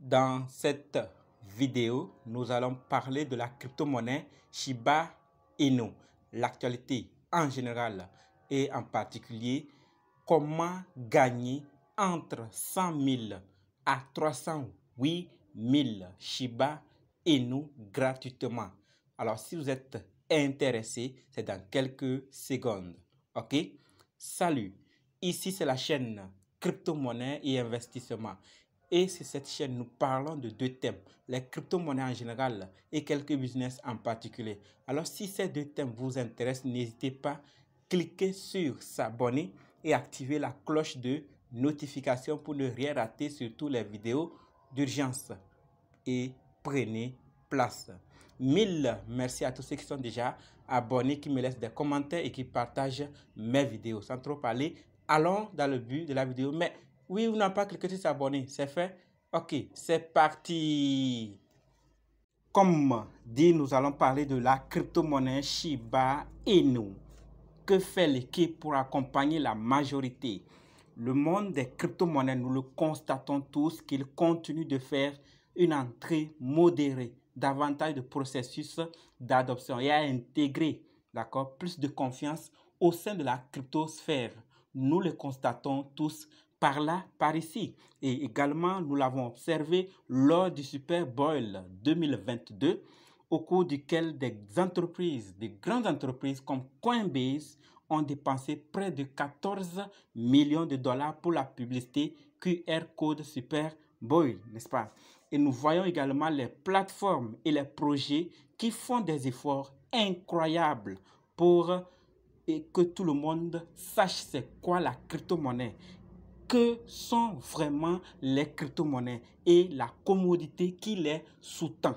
Dans cette vidéo, nous allons parler de la crypto-monnaie Shiba Inu, l'actualité en général et en particulier comment gagner entre 100 000 à 308 000 Shiba Inu gratuitement. Alors, si vous êtes intéressé, c'est dans quelques secondes. OK? Salut, ici c'est la chaîne crypto-monnaie et investissement. Et sur cette chaîne, nous parlons de deux thèmes, les crypto-monnaies en général et quelques business en particulier. Alors, si ces deux thèmes vous intéressent, n'hésitez pas, cliquez sur s'abonner et activez la cloche de notification pour ne rien rater sur toutes les vidéos d'urgence. Et prenez place. 1000 merci à tous ceux qui sont déjà abonnés, qui me laissent des commentaires et qui partagent mes vidéos. Sans trop parler, allons dans le but de la vidéo. Mais oui, vous n'avez pas cliqué sur s'abonner, c'est fait? Ok, c'est parti. Comme dit, nous allons parler de la crypto-monnaie Shiba Inu. Que fait l'équipe pour accompagner la majorité? Le monde des crypto-monnaies, nous le constatons tous qu'il continue de faire une entrée modérée, davantage de processus d'adoption et à intégrer, d'accord, plus de confiance au sein de la cryptosphère. Nous le constatons tous par là, par ici. Et également, nous l'avons observé lors du Super Bowl 2022, au cours duquel des entreprises, des grandes entreprises comme Coinbase ont dépensé près de 14 millions de dollars pour la publicité QR Code Super Bowl, n'est-ce pas? Et nous voyons également les plateformes et les projets qui font des efforts incroyables pour que tout le monde sache c'est quoi la crypto-monnaie. Que sont vraiment les crypto-monnaies et la commodité qui les sous-tend.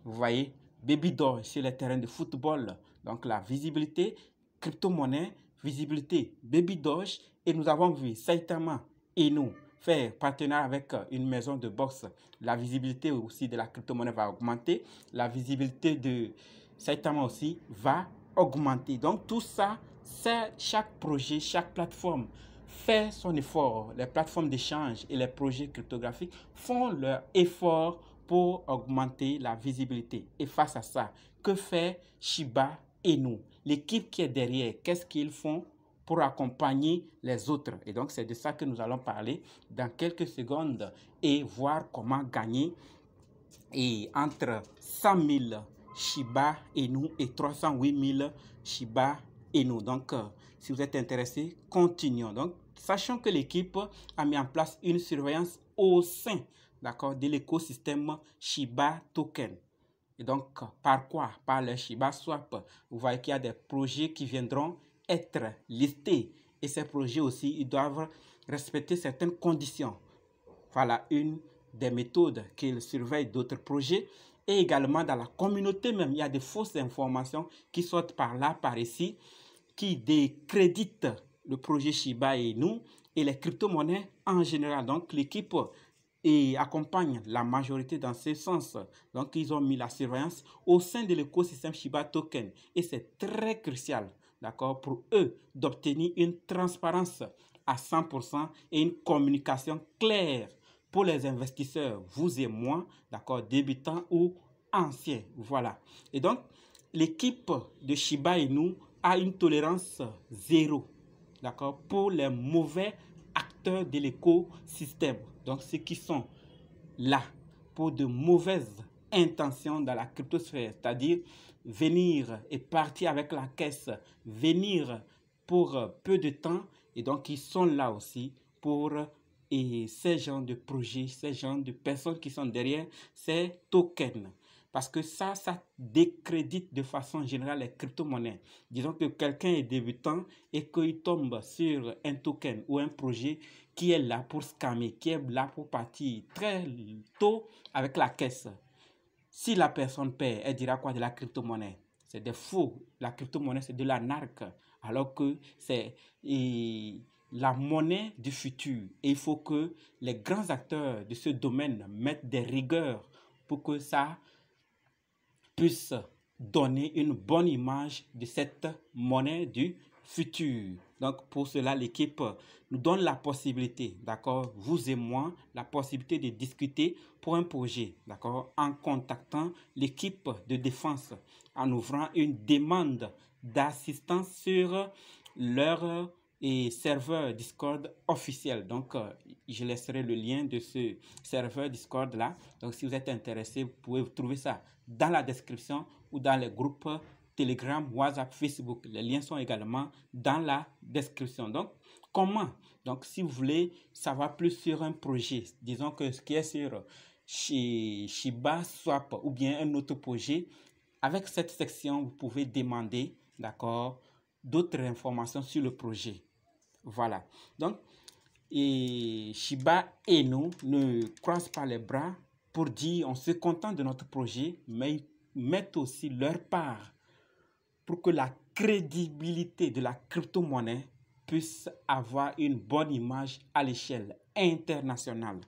Vous voyez, Baby Doge sur les terrains de football, donc la visibilité, crypto-monnaie, visibilité, Baby Doge, et nous avons vu Saitama Inu faire partenariat avec une maison de boxe. La visibilité aussi de la crypto-monnaie va augmenter, la visibilité de Saitama aussi va augmenter. Donc tout ça, c'est chaque projet, chaque plateforme fait son effort. Les plateformes d'échange et les projets cryptographiques font leur effort pour augmenter la visibilité. Et face à ça, que fait Shiba Inu? L'équipe qui est derrière, qu'est-ce qu'ils font pour accompagner les autres? Et donc, c'est de ça que nous allons parler dans quelques secondes et voir comment gagner et entre 100 000 Shiba Inu et 308 000 Shiba Inu. Donc, si vous êtes intéressé, continuons. Donc, sachant que l'équipe a mis en place une surveillance au sein, d'accord, de l'écosystème Shiba Token. Et donc, par quoi? Par le Shiba Swap. Vous voyez qu'il y a des projets qui viendront être listés. Et ces projets aussi, ils doivent respecter certaines conditions. Voilà une des méthodes qu'ils surveillent d'autres projets. Et également dans la communauté même, il y a des fausses informations qui sortent par là, par ici, qui décréditent le projet Shiba Inu et les crypto-monnaies en général. Donc l'équipe accompagne la majorité dans ce sens. Donc ils ont mis la surveillance au sein de l'écosystème Shiba Token. Et c'est très crucial, d'accord, pour eux d'obtenir une transparence à 100% et une communication claire pour les investisseurs, vous et moi, d'accord, débutants ou anciens, voilà. Et donc, l'équipe de Shiba Inu a une tolérance zéro, d'accord, pour les mauvais acteurs de l'écosystème. Donc, ceux qui sont là pour de mauvaises intentions dans la cryptosphère, c'est-à-dire venir et partir avec la caisse, venir pour peu de temps, et donc ils sont là aussi pour ces gens de projets, ces gens de personnes qui sont derrière ces tokens. Parce que ça décrédite de façon générale les crypto-monnaies. Disons que quelqu'un est débutant et qu'il tombe sur un token ou un projet qui est là pour scammer, qui est là pour partir très tôt avec la caisse. Si la personne paie, elle dira quoi de la crypto-monnaie? C'est des faux. La crypto-monnaie, c'est de la narque. Alors que c'est la monnaie du futur. Et il faut que les grands acteurs de ce domaine mettent des rigueurs pour que ça puisse donner une bonne image de cette monnaie du futur. Donc, pour cela, l'équipe nous donne la possibilité, d'accord, vous et moi, la possibilité de discuter pour un projet, d'accord, en contactant l'équipe de défense, en ouvrant une demande d'assistance sur leur serveur Discord officiel. Donc, je laisserai le lien de ce serveur Discord là. Donc, si vous êtes intéressé, vous pouvez trouver ça dans la description ou dans les groupes Telegram, WhatsApp, Facebook. Les liens sont également dans la description. Donc, comment? Donc, si vous voulez savoir plus sur un projet, disons que ce qui est sur Shiba Swap ou bien un autre projet, avec cette section, vous pouvez demander, d'accord, d'autres informations sur le projet. Voilà. Donc, Shiba Inu ne croise pas les bras pour dire on se contente de notre projet, mais ils mettent aussi leur part pour que la crédibilité de la crypto-monnaie puisse avoir une bonne image à l'échelle internationale.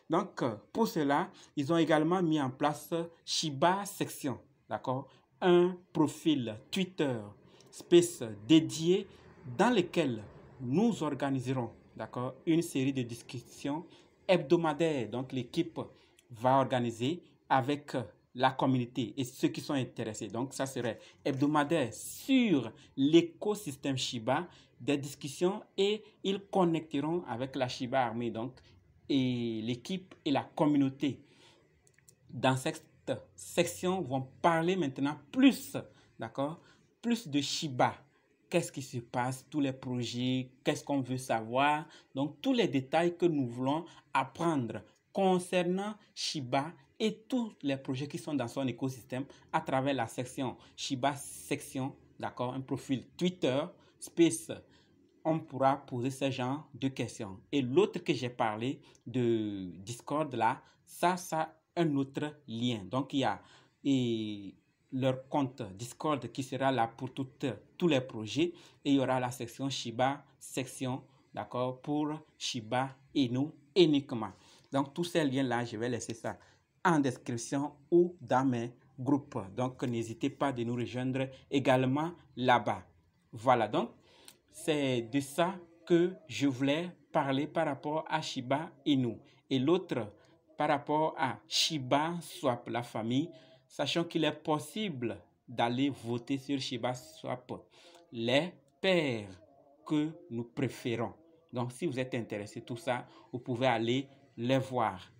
Donc, pour cela, ils ont également mis en place Shiba Section, d'accord? Un profil Twitter Space dédié dans lequel nous organiserons, d'accord, une série de discussions hebdomadaires. Donc, l'équipe va organiser avec la communauté et ceux qui sont intéressés. Donc, ça serait hebdomadaire sur l'écosystème Shiba, des discussions et ils connecteront avec la Shiba Army. Donc, et l'équipe et la communauté dans cette section vont parler maintenant plus, d'accord, plus de Shiba. Qu'est-ce qui se passe, tous les projets, qu'est-ce qu'on veut savoir. Donc, tous les détails que nous voulons apprendre concernant Shiba et tous les projets qui sont dans son écosystème à travers la section Shiba Section, d'accord, un profil Twitter, Space. On pourra poser ce genre de questions. Et l'autre que j'ai parlé de Discord là, ça un autre lien. Donc, il y a leur compte Discord qui sera là pour tous les projets. Et il y aura la section Shiba, section, d'accord, pour Shiba Inu uniquement. Donc, tous ces liens-là, je vais laisser ça en description ou dans mes groupes. Donc, n'hésitez pas de nous rejoindre également là-bas. Voilà, donc, c'est de ça que je voulais parler par rapport à Shiba Inu. Et l'autre, par rapport à Shiba Swap, la famille, sachant qu'il est possible d'aller voter sur Shiba Swap les paires que nous préférons. Donc, si vous êtes intéressé tout ça, vous pouvez aller les voir.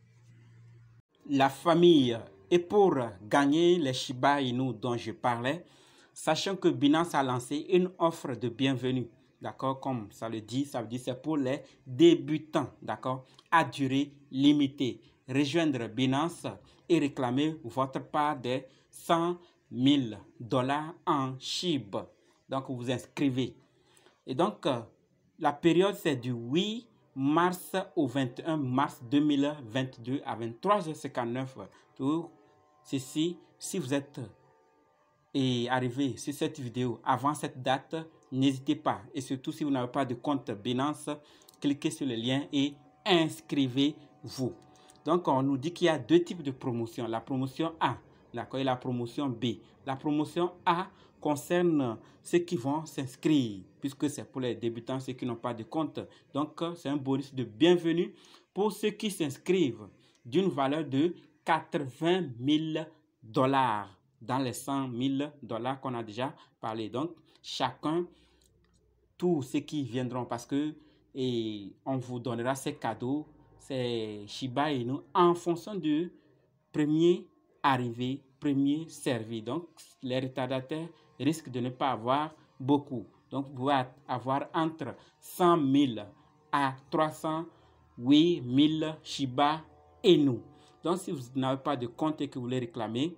La famille, et pour gagner les Shiba Inu dont je parlais, sachant que Binance a lancé une offre de bienvenue. D'accord, comme ça le dit, ça veut dire c'est pour les débutants, d'accord, à durée limitée. Rejoindre Binance et réclamer votre part des 100 000 $ en SHIB. Donc, vous vous inscrivez. Et donc, la période, c'est du 8 mars au 21 mars 2022 à 23h59. Tout ceci, si vous êtes arrivé sur cette vidéo avant cette date, n'hésitez pas. Et surtout, si vous n'avez pas de compte Binance, cliquez sur le lien et inscrivez-vous. Donc, on nous dit qu'il y a deux types de promotions. La promotion A, d'accord, et la promotion B. La promotion A concerne ceux qui vont s'inscrire, puisque c'est pour les débutants, ceux qui n'ont pas de compte. Donc, c'est un bonus de bienvenue pour ceux qui s'inscrivent d'une valeur de 80 000 $ dans les 100 000 $ qu'on a déjà parlé. Donc, chacun, tous ceux qui viendront, parce que on vous donnera ces cadeaux, c'est Shiba Inu, en fonction du premier arrivé, premier servi. Donc, les retardataires risquent de ne pas avoir beaucoup. Donc, vous pouvez avoir entre 100 000 à 308 000 Shiba Inu. Donc, si vous n'avez pas de compte et que vous voulez réclamer,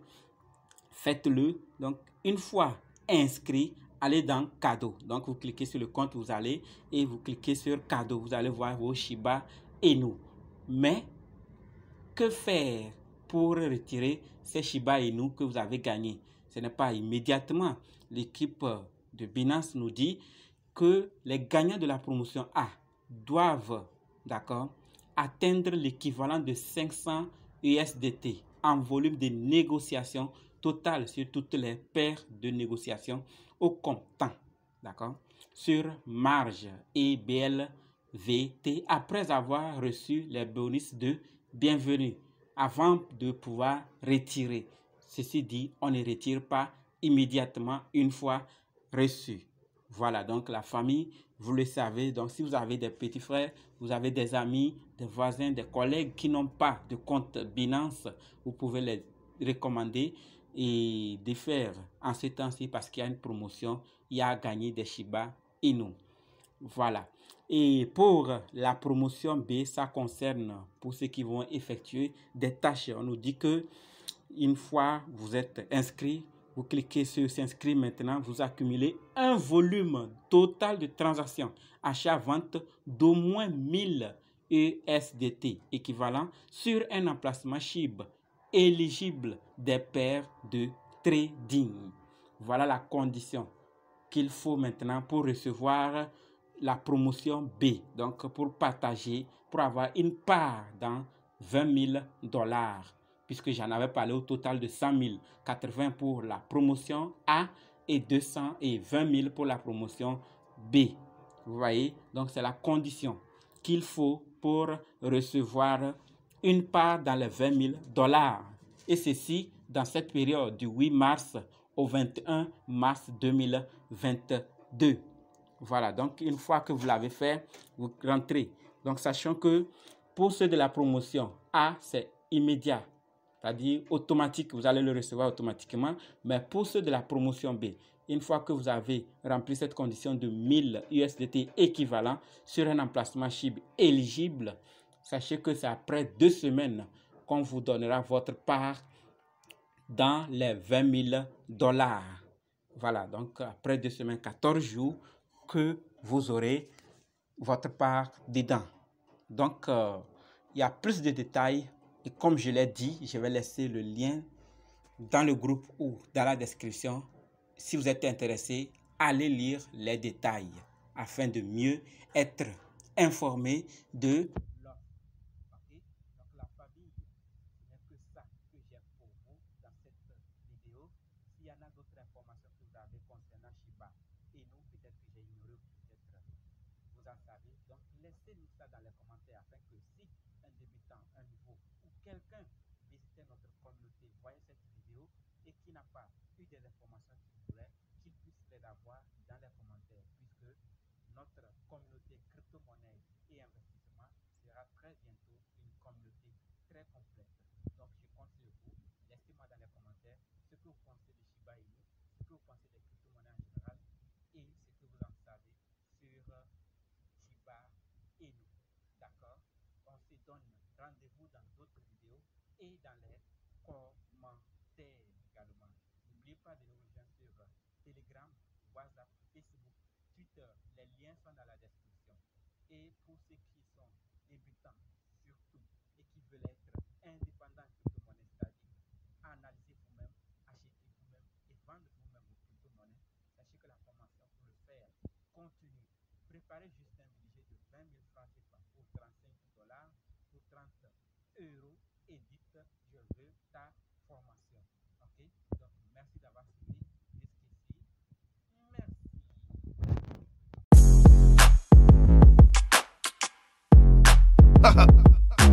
faites-le. Donc, une fois inscrit, allez dans cadeau. Donc, vous cliquez sur le compte, vous allez et vous cliquez sur cadeau. Vous allez voir vos Shiba Inu. Mais, que faire pour retirer ces Shiba Inu que vous avez gagnés? Ce n'est pas immédiatement. L'équipe de Binance nous dit que les gagnants de la promotion A doivent, d'accord, atteindre l'équivalent de 500 USDT en volume de négociation total sur toutes les paires de négociation au comptant. D'accord? sur marge et BLVT après avoir reçu les bonus de bienvenue avant de pouvoir retirer. Ceci dit, on ne retire pas immédiatement une fois reçu. Voilà, donc la famille, vous le savez, donc si vous avez des petits frères, vous avez des amis, des voisins, des collègues qui n'ont pas de compte Binance, vous pouvez les recommander et de faire en ce temps-ci parce qu'il y a une promotion, il y a à gagner des Shiba Inu. Voilà. Et pour la promotion B, ça concerne pour ceux qui vont effectuer des tâches. On nous dit que une fois vous êtes inscrit, vous cliquez sur s'inscrire maintenant, vous accumulez un volume total de transactions achat-vente d'au moins 1000 USDT équivalent sur un emplacement SHIB éligible des paires de trading. Voilà la condition qu'il faut maintenant pour recevoir la promotion B. Donc pour partager, pour avoir une part dans 20 000 $. Puisque j'en avais parlé au total de 100 000, 80 pour la promotion A et 200 et 20 000 pour la promotion B. Vous voyez, donc c'est la condition qu'il faut pour recevoir une part dans les 20 000 $. Et ceci dans cette période du 8 mars au 21 mars 2022. Voilà, donc une fois que vous l'avez fait, vous rentrez. Donc sachant que pour ceux de la promotion A, c'est immédiat. C'est-à-dire automatique, vous allez le recevoir automatiquement. Mais pour ceux de la promotion B, une fois que vous avez rempli cette condition de 1000 USDT équivalent sur un emplacement SHIB éligible, sachez que c'est après 2 semaines qu'on vous donnera votre part dans les 20 000 $. Voilà, donc après 2 semaines, 14 jours, que vous aurez votre part dedans. Donc, il y a plus de détails. Et comme je l'ai dit, je vais laisser le lien dans le groupe ou dans la description. Si vous êtes intéressé, allez lire les détails afin de mieux être informé de l'offre. Okay? Donc la famille, ce n'est que ça que j'ai pour vous dans cette vidéo. S'il y en a d'autres informations que vous avez concernant Shiba et nous, peut-être que j'ai ignoré, peut-être vous en savez. Donc laissez-nous ça dans les commentaires afin que si un débutant, un nouveau ou quelqu'un visitait notre communauté, voyait cette vidéo et qui n'a pas eu des informations qu'il voulait, qu'il puisse les avoir dans les commentaires, puisque notre communauté crypto-monnaie et investissement sera très bientôt une communauté très complète. Donc je compte sur vous. Laissez-moi dans les commentaires ce que vous pensez de Shiba Inu, ce que vous pensez des crypto-monnaies en général et ce que vous en savez sur Shiba Inu. D'accord? On se donne rendez-vous dans d'autres vidéos et dans les commentaires également. N'oubliez pas de nous rejoindre sur Telegram, WhatsApp, Facebook, Twitter. Les liens sont dans la description. Et pour ceux qui sont débutants, surtout, et qui veulent être indépendants crypto-monnaies, c'est-à-dire analyser vous-même, acheter vous-même et vendre vous-même vos crypto-monnaies, sachez que la formation pour le faire continue. Préparez juste un budget de 20 000 francs CFA pour 35 $, pour 30 € et dites je veux ta formation. Ok? Donc merci d'avoir suivi jusqu'ici. Merci.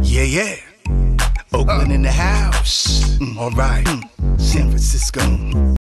Yeah, yeah. Oakland in the house. All right. San Francisco.